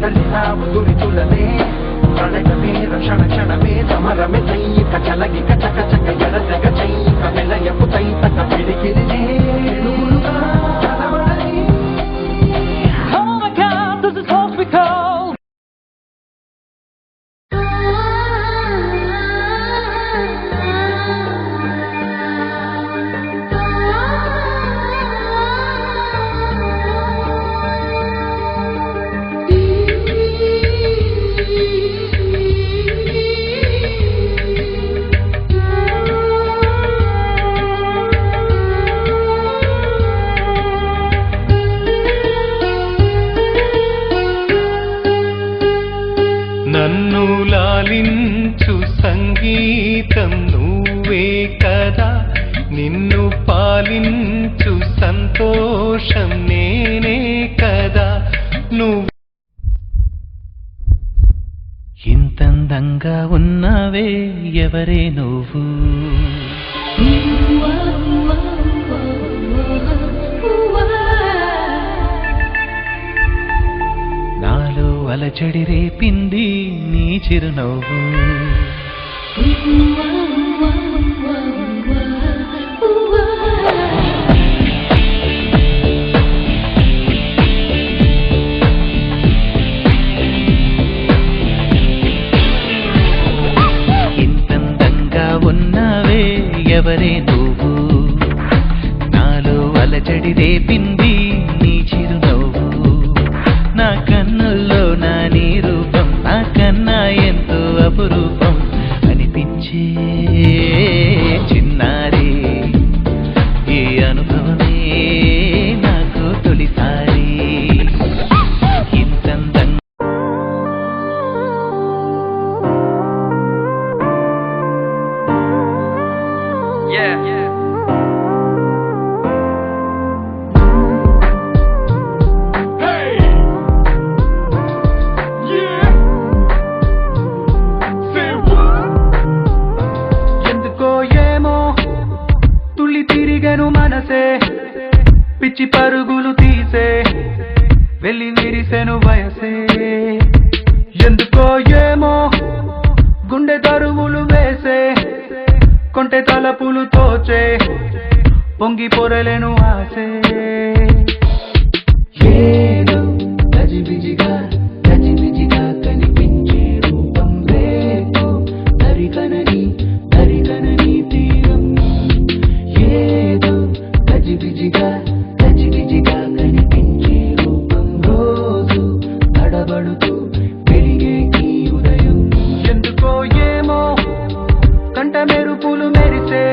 కదలిరావు గురితులనే ప్రణయమే రక్షణ క్షణమే సమరమే చైక చలగి కచక చక ఎడతెగ చైక మెలయపు తైతక పిడికిలినే నుగులుగా చలవడని. Oh my God, this is hospital. నన్ను లాలించు సంగీతం నువ్వే కదా, నిన్ను పాలించు సంతోషం నేనే కదా. నువ్వు ఇంతందంగా ఉన్నావే ఎవరే నువ్వు, నాలో అలచడి రేపింది నీ చిరునవ్వు. ఇంతందంగా ఉన్నావే ఎవరే నువ్వు, నాలో అలచడి రేపింది నీ చిరునవ్వు. నా కన్నుల్లో నా నీ రూపం నా కన్నా ఎంతో అపురూపం అనిపించే చిన్నారి, ఈ అనుభవమే నాకు తొలిసారి. ఇంతందంగా మనసే పిచ్చి పరుగులు తీసే వెళ్ళి విరిసెను వయసే. ఎందుకో ఏమో గుండె దరువులు వేసే కొంటె తలపులు తోచే పొంగి పొరలేను ఆసే. ఏదో గజిబిజిగా గజిబిజిగా కనిపించే రూపం రేపు దరికనని దరికనని తీరం. ఏదో గజిబిజిగా గజిబిజిగా కనిపించే రూపం రోజు తడబడుతూ వెలిగే ఈ ఉదయం. ఎందుకో ఏమో కంట మెరుపులు మెరిసే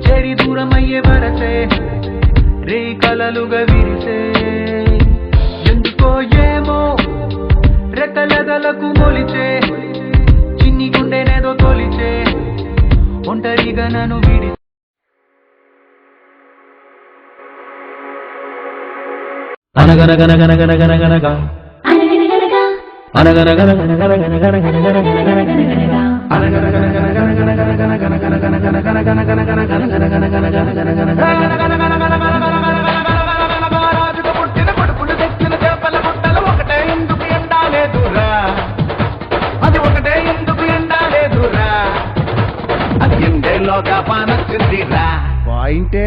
చెరి దూరమయ్యే వరసే రే కలలుగా విరిసే. ఎందుకో ఏమో రెక్కలెదలకు మొలిచే చిన్ని గుండెనేదో తొలిచే ఒంటరిగా నన్ను విడి. అనగనగనగనగనగనగనగా పుట్టిన కొడుకులు తెచ్చిన చేపల గుట్టలు ఒకటే ఎందుకు ఎండాలేదురా, అది ఒకటే ఎందుకు ఎండాలేదురా. అది ఎండేలోగా పానొచ్చిందిరా పాయింటే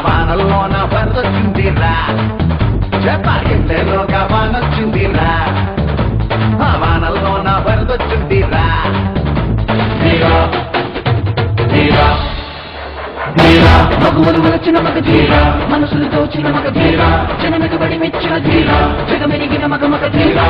వానల్లోన వరదొచ్చిందిరా. చేప ఎండేలోగా వానొచ్చిందిరా వానల్లోన వరదొచ్చిందిరా. మగువలు వచ్చిన మగ ధీరా మనసులు దోచిన మగ ధీరా జనమెగబడి మెచ్చిన ధీరా జగమెరిగిన మగ మగ ధీరా.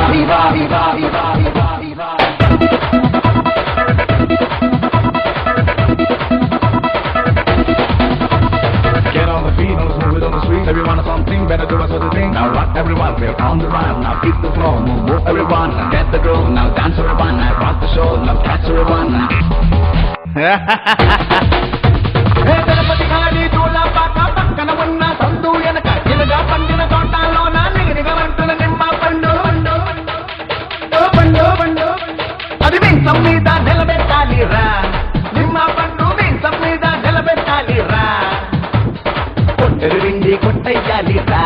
Get on the feet, on the smooth on the street. Everyone has something better do us other thing. Now rock everyone, we're on the run. Now beat the floor, move everyone. Get the groove, now dance everyone. Now rock the show, now catch everyone. పక్కన ఉన్న సందు ఎనక ఎనగా పండిన తోటలోన నిగనిగ వంటుల నిమ్మ పండు పండు పండు అది మీసం మీద నిలబెట్టాలిరా. నిమ్మ పండు మీసం మీద నిలబెట్టాలిరా. కొట్టరు విండి కొట్టయ్యాలిరా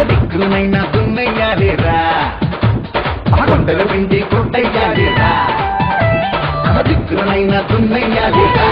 దిక్కునైనా దున్నయ్యాలిరా. గుండెల పిండి కొట్టయ్యాలిరా దిక్కునైనా దున్నయ్యాలిరా